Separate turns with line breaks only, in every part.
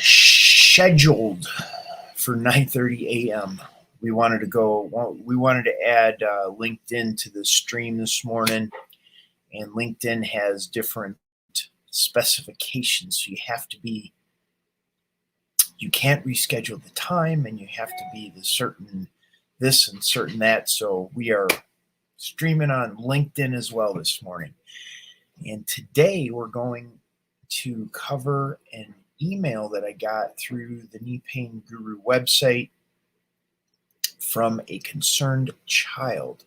scheduled for 9:30 a.m. We wanted to add LinkedIn to the stream this morning, and LinkedIn has different specifications. So you can't reschedule the time, and you have to be the certain this and certain that. So we are streaming on LinkedIn as well this morning. And today we're going to cover an email that I got through the Knee Pain Guru website from a concerned child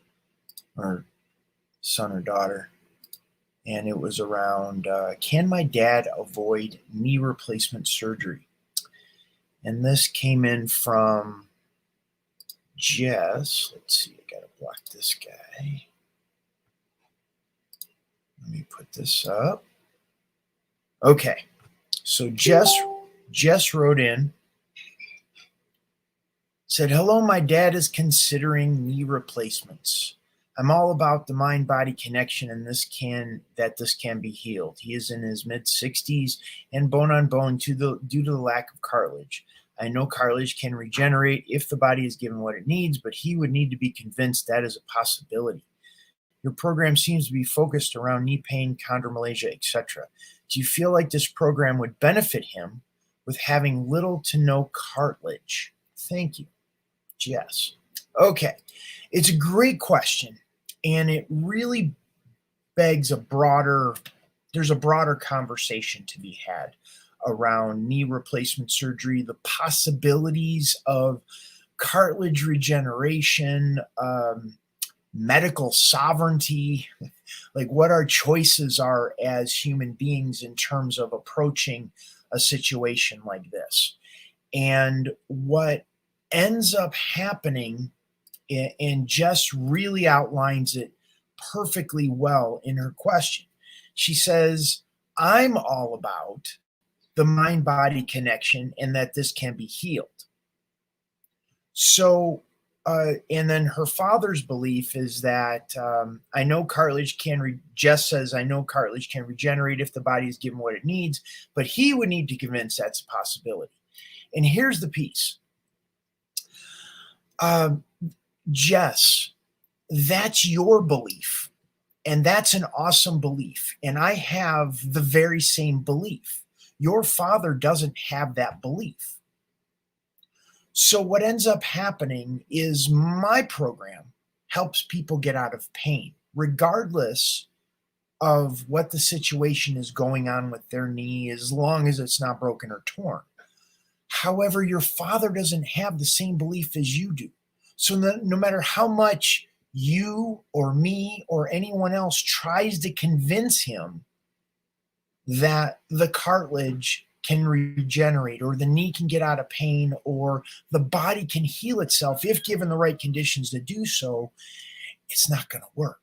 or son or daughter. And it was around, can my dad avoid knee replacement surgery? And this came in from Jess. Let's see, I gotta block this guy. Let me put this up. Okay, so Jess wrote in, said, hello, my dad is considering knee replacements. I'm all about the mind-body connection and this can be healed. He is in his mid-60s and bone on bone due to the lack of cartilage. I know cartilage can regenerate if the body is given what it needs, but he would need to be convinced that is a possibility. Your program seems to be focused around knee pain, chondromalacia, etc. Do you feel like this program would benefit him with having little to no cartilage? Thank you, Jess. Okay, it's a great question, and it really begs there's a broader conversation to be had around knee replacement surgery, the possibilities of cartilage regeneration, medical sovereignty, like what our choices are as human beings in terms of approaching a situation like this. And what ends up happening, and Jess really outlines it perfectly well in her question. She says, I'm all about the mind-body connection and that this can be healed. So, and then her father's belief is that I know cartilage Jess says, I know cartilage can regenerate if the body is given what it needs, but he would need to convince that's a possibility. And here's the piece. Jess, that's your belief, and that's an awesome belief. And I have the very same belief. Your father doesn't have that belief. So what ends up happening is my program helps people get out of pain, regardless of what the situation is going on with their knee, as long as it's not broken or torn. However, your father doesn't have the same belief as you do. So no matter how much you or me or anyone else tries to convince him that the cartilage can regenerate or the knee can get out of pain or the body can heal itself if given the right conditions to do so, it's not going to work.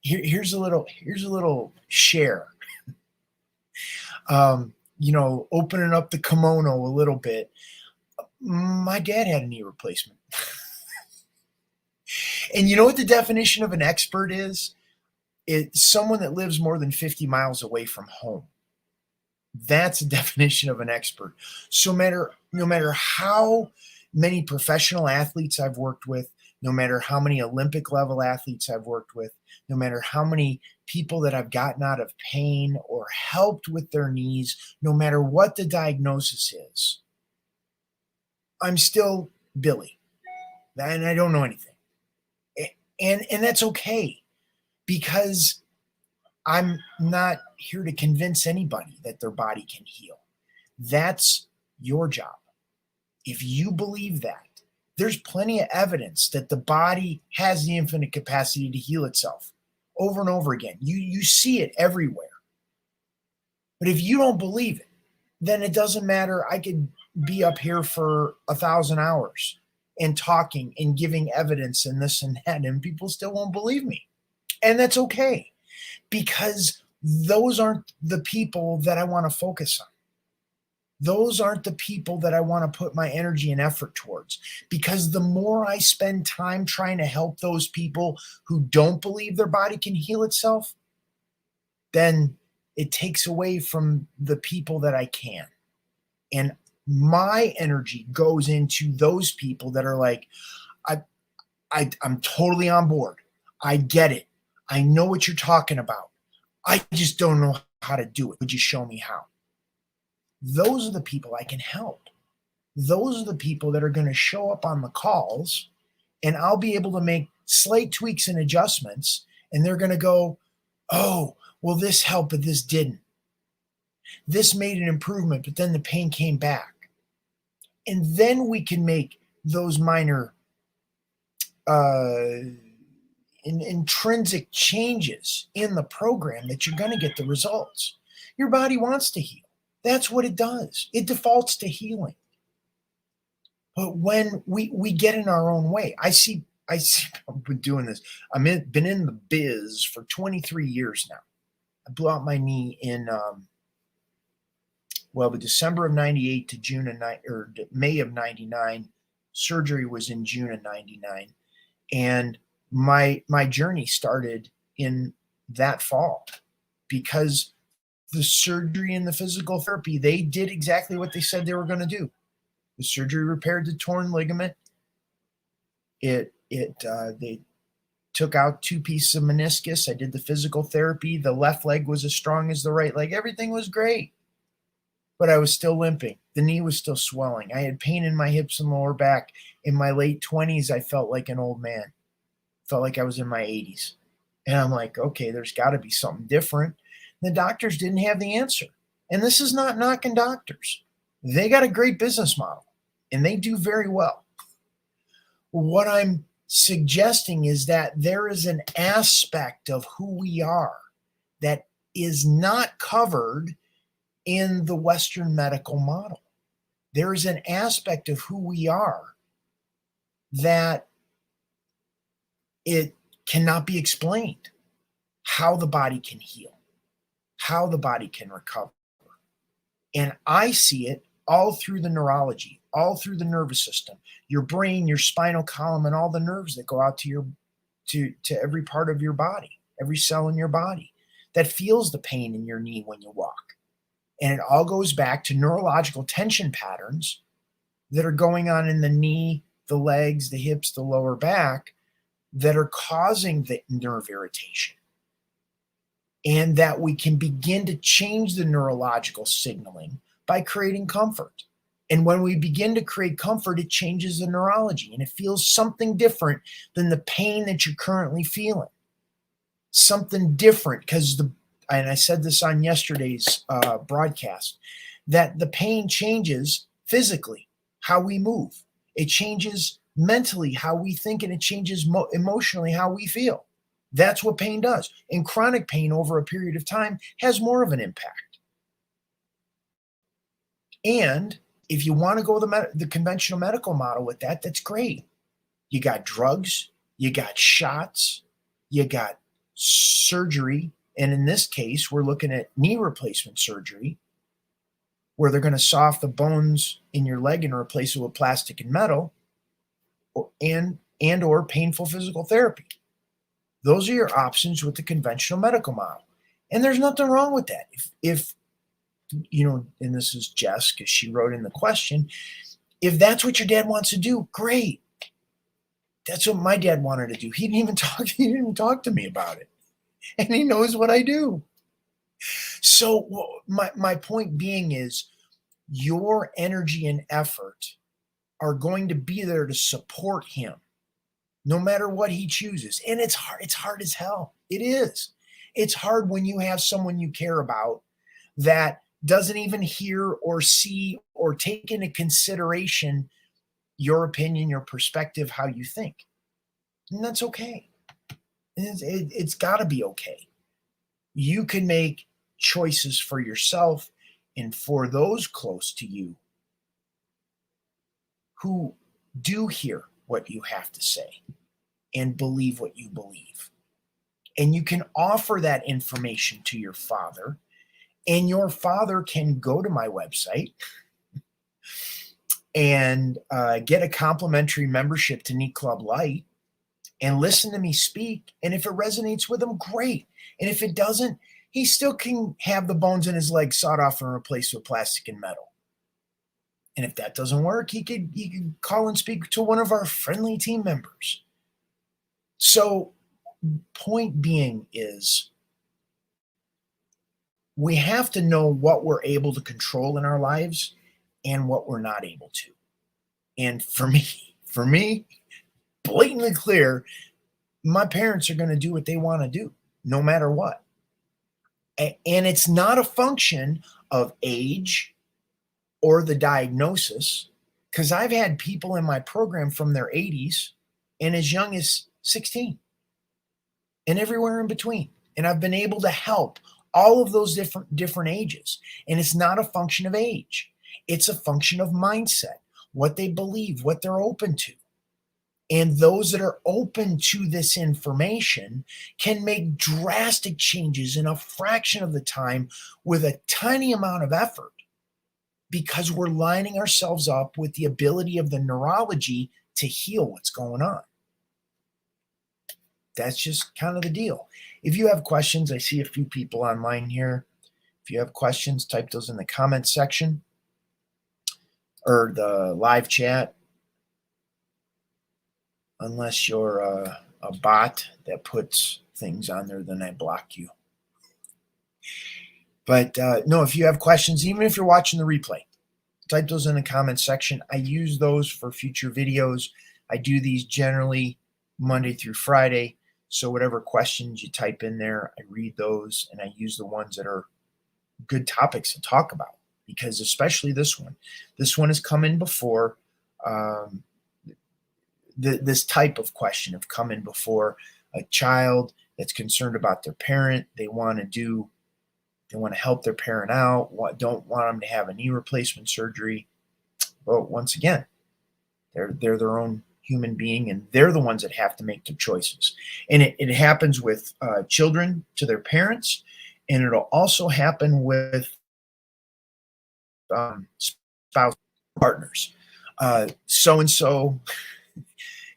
Here's a little share. Opening up the kimono a little bit. My dad had a knee replacement. And you know what the definition of an expert is? It's someone that lives more than 50 miles away from home. That's a definition of an expert. So no matter how many professional athletes I've worked with, no matter how many Olympic level athletes I've worked with, no matter how many people that I've gotten out of pain or helped with their knees, no matter what the diagnosis is, I'm still Billy, and I don't know anything. And that's okay, because I'm not here to convince anybody that their body can heal. That's your job. If you believe that, there's plenty of evidence that the body has the infinite capacity to heal itself over and over again. You see it everywhere. But if you don't believe it, then it doesn't matter. I could be up here for 1,000 hours and talking and giving evidence and this and that, and people still won't believe me. And that's okay, because those aren't the people that I want to focus on. Those aren't the people that I want to put my energy and effort towards, because the more I spend time trying to help those people who don't believe their body can heal itself, then it takes away from the people that I can. And my energy goes into those people that are like, I'm totally on board. I get it. I know what you're talking about. I just don't know how to do it. Would you show me how? Those are the people I can help. Those are the people that are going to show up on the calls, and I'll be able to make slight tweaks and adjustments. And they're going to go, oh, well, this helped, but this didn't. This made an improvement, but then the pain came back. And then we can make those minor intrinsic changes in the program that you're going to get the results. Your body wants to heal. That's what it does. It defaults to healing. But when we get in our own way, I see I've been doing this. Been in the biz for 23 years now. I blew out my knee in the December of 98 to May of 99. Surgery was in June of 99. And my journey started in that fall, because the surgery and the physical therapy, they did exactly what they said they were going to do. The surgery repaired the torn ligament. They took out 2 pieces of meniscus. I did the physical therapy. The left leg was as strong as the right leg. Everything was great, but I was still limping. The knee was still swelling. I had pain in my hips and lower back. In my late 20s, I felt like an old man. Felt like I was in my 80s. And I'm like, okay, there's got to be something different. The doctors didn't have the answer. And this is not knocking doctors. They got a great business model, and they do very well. What I'm suggesting is that there is an aspect of who we are that is not covered in the Western medical model. There is an aspect of who we are that it cannot be explained. How the body can heal, how the body can recover. And I see it all through the neurology, all through the nervous system, your brain, your spinal column, and all the nerves that go out to every part of your body, every cell in your body that feels the pain in your knee when you walk. And it all goes back to neurological tension patterns that are going on in the knee, the legs, the hips, the lower back, that are causing the nerve irritation. And that we can begin to change the neurological signaling by creating comfort. And when we begin to create comfort, it changes the neurology, and it feels something different than the pain that you're currently feeling. Something different, because and I said this on yesterday's broadcast, that the pain changes physically, how we move. It changes mentally, how we think, and it changes emotionally, how we feel. That's what pain does. And chronic pain over a period of time has more of an impact. And if you want to go the conventional medical model with that, that's great. You got drugs, you got shots, you got surgery. And in this case, we're looking at knee replacement surgery, where they're going to saw off the bones in your leg and replace it with plastic and metal, and or painful physical therapy. Those are your options with the conventional medical model. And there's nothing wrong with that. If you know, and this is Jess, because she wrote in the question, if that's what your dad wants to do, great. That's what my dad wanted to do. He didn't even talk to me about it. And he knows what I do. So my point being is, your energy and effort are going to be there to support him, no matter what he chooses. And it's hard as hell. It is. It's hard when you have someone you care about that doesn't even hear or see or take into consideration your opinion, your perspective, how you think. And that's okay. It's got to be okay. You can make choices for yourself and for those close to you who do hear what you have to say and believe what you believe. And you can offer that information to your father, and your father can go to my website and get a complimentary membership to Knee Club Light and listen to me speak. And if it resonates with him, great. And if it doesn't, he still can have the bones in his leg sawed off and replaced with plastic and metal. And if that doesn't work, he could call and speak to one of our friendly team members. So, point being is we have to know what we're able to control in our lives and what we're not able to. And for me, blatantly clear, my parents are going to do what they want to do, no matter what. And it's not a function of age or the diagnosis, because I've had people in my program from their 80s and as young as 16 and everywhere in between. And I've been able to help all of those different ages. And it's not a function of age. It's a function of mindset, what they believe, what they're open to. And those that are open to this information can make drastic changes in a fraction of the time with a tiny amount of effort, because we're lining ourselves up with the ability of the neurology to heal what's going on. That's just kind of the deal. If you have questions, I see a few people online here. If you have questions, type those in the comment section or the live chat. Unless you're a bot that puts things on there, then I block you. But no, if you have questions, even if you're watching the replay, type those in the comment section. I use those for future videos. I do these generally Monday through Friday. So whatever questions you type in there, I read those and I use the ones that are good topics to talk about, because especially this one has come in before. This type of question have come in before. A child that's concerned about their parent. They want to help their parent out. Don't want them to have a knee replacement surgery. Well, once again, they're their own human being, and they're the ones that have to make their choices. And it happens with children to their parents, and it'll also happen with spouse partners. So-and-so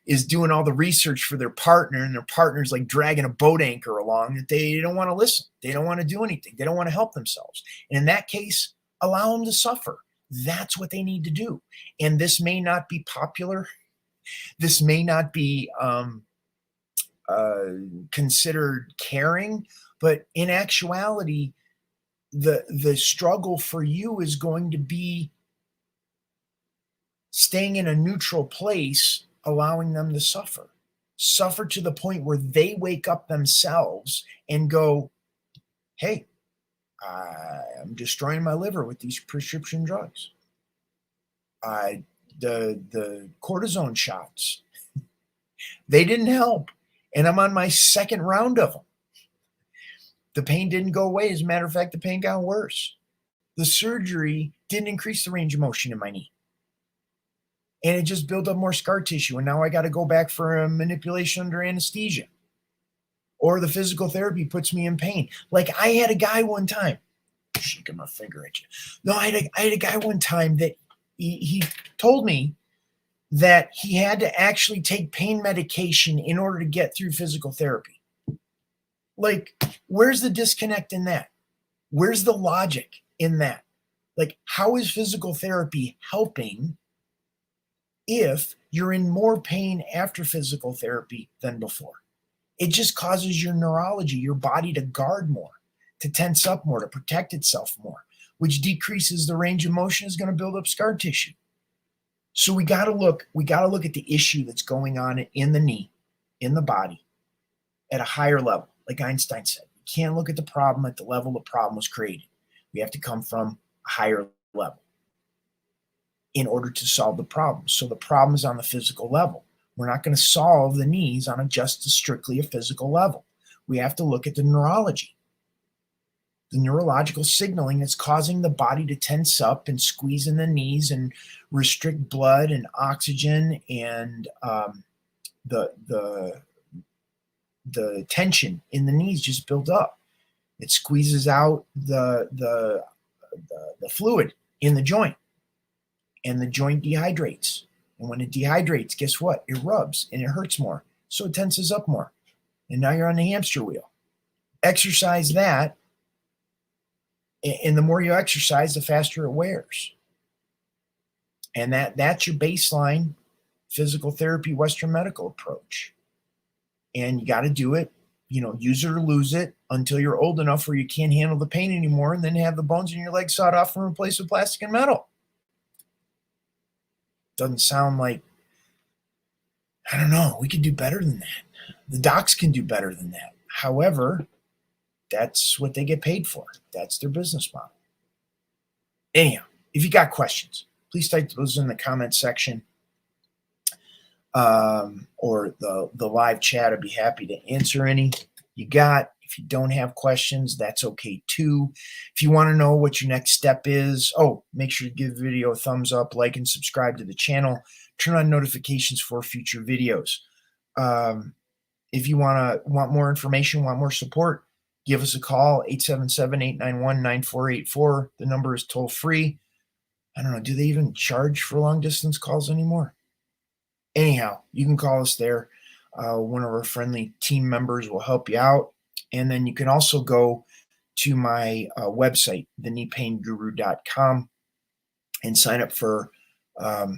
is doing all the research for their partner, and their partner's like dragging a boat anchor along that they don't want to listen. They don't want to do anything. They don't want to help themselves. And in that case, allow them to suffer. That's what they need to do. And this may not be popular. This may not be considered caring, but in actuality, the struggle for you is going to be staying in a neutral place, allowing them to suffer to the point where they wake up themselves and go, hey, I'm destroying my liver with these prescription drugs. The cortisone shots, they didn't help. And I'm on my second round of them. The pain didn't go away. As a matter of fact, the pain got worse. The surgery didn't increase the range of motion in my knee. And it just built up more scar tissue. And now I got to go back for a manipulation under anesthesia. Or the physical therapy puts me in pain. Like I had a guy one time, shaking my finger at you. No, I had a guy one time that he told me that he had to actually take pain medication in order to get through physical therapy. Like, where's the disconnect in that? Where's the logic in that? Like, how is physical therapy helping if you're in more pain after physical therapy than before? It just causes your neurology, your body, to guard more, to tense up more, to protect itself more, which decreases the range of motion, is going to build up scar tissue. So we got to look at the issue that's going on in the knee, in the body, at a higher level. Like Einstein said, you can't look at the problem at the level the problem was created. We have to come from a higher level in order to solve the problem. So the problem is on the physical level. We're not going to solve the knees on just strictly a physical level. We have to look at the neurology, the neurological signaling that's causing the body to tense up and squeeze in the knees and restrict blood and oxygen, and the tension in the knees just build up. It squeezes out the fluid in the joint, and the joint dehydrates. And when it dehydrates, guess what? It rubs and it hurts more. So it tenses up more. And now you're on the hamster wheel. Exercise that. And the more you exercise, the faster it wears. And that's your baseline physical therapy Western medical approach. And you got to do it, use it or lose it until you're old enough where you can't handle the pain anymore, and then have the bones in your leg sawed off and replaced with plastic and metal. Doesn't sound like, I don't know, we could do better than that. The docs can do better than that. However, that's what they get paid for. That's their business model. Anyhow, if you got questions, please type those in the comment section. Or the live chat. I'd be happy to answer any you got. If you don't have questions, that's okay too. If you want to know what your next step is, make sure to give the video a thumbs up, like, and subscribe to the channel. Turn on notifications for future videos. If you want more information, want more support, give us a call, 877-891-9484. The number is toll free. I don't know, do they even charge for long distance calls anymore? Anyhow, you can call us there. One of our friendly team members will help you out. And then you can also go to my website, thekneepainguru.com, and sign up for a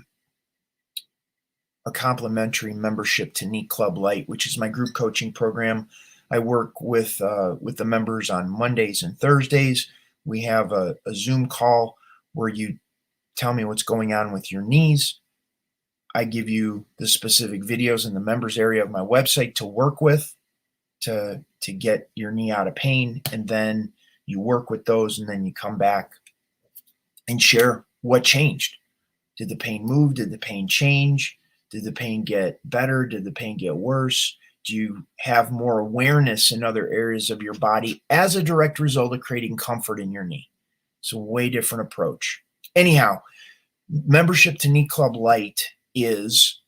complimentary membership to Knee Club Lite, which is my group coaching program. I work with the members on Mondays and Thursdays. We have a Zoom call where you tell me what's going on with your knees. I give you the specific videos in the members area of my website to work with to get your knee out of pain. And then you work with those, and then you come back and share what changed. Did the pain move? Did the pain change? Did the pain get better? Did the pain get worse? Do you have more awareness in other areas of your body as a direct result of creating comfort in your knee? It's a way different approach. Anyhow, membership to Knee Club Lite is,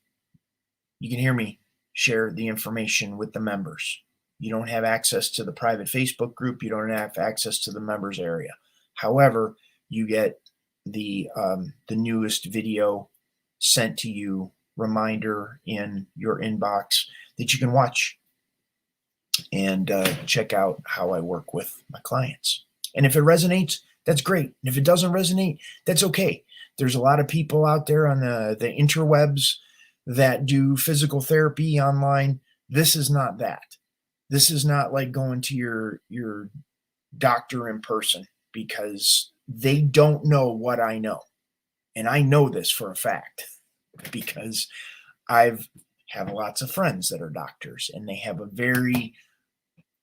you can hear me share the information with the members. You don't have access to the private Facebook group. You don't have access to the members area. However, you get the newest video sent to you, reminder in your inbox that you can watch and check out how I work with my clients. And if it resonates, that's great. And if it doesn't resonate, that's okay. There's a lot of people out there on the interwebs that do physical therapy online. This is not that. This is not like going to your doctor in person, because they don't know what I know. And I know this for a fact because I've have lots of friends that are doctors, and they have a very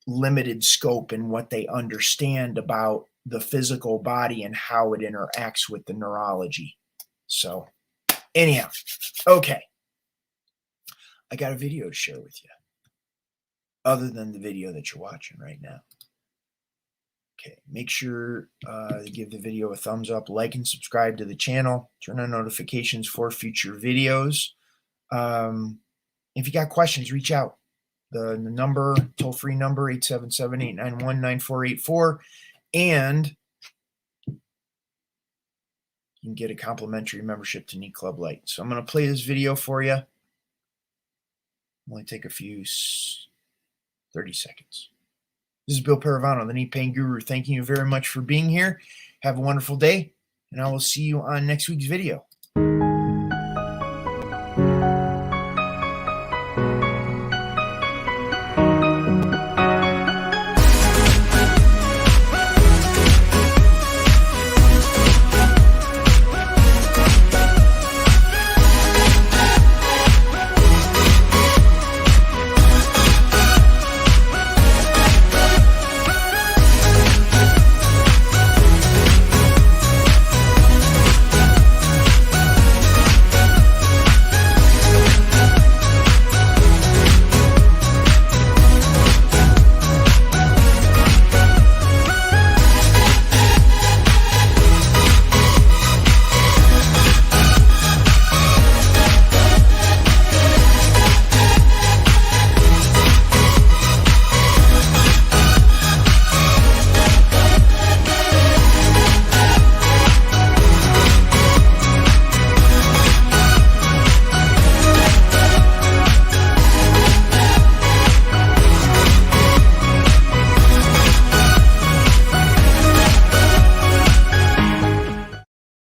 limited scope in what they understand about the physical body and how it interacts with the neurology. So anyhow, okay. I got a video to share with you other than the video that you're watching right now. Okay, make sure to give the video a thumbs up, like and subscribe to the channel, turn on notifications for future videos. If you got questions, reach out. The number, toll-free number, 877-891-9484. And you can get a complimentary membership to Knee Club Lite. So I'm going to play this video for you. Only take a few 30 seconds. This is Bill Paravano, the Knee Pain Guru. Thanking you very much for being here. Have a wonderful day, and I will see you on next week's video.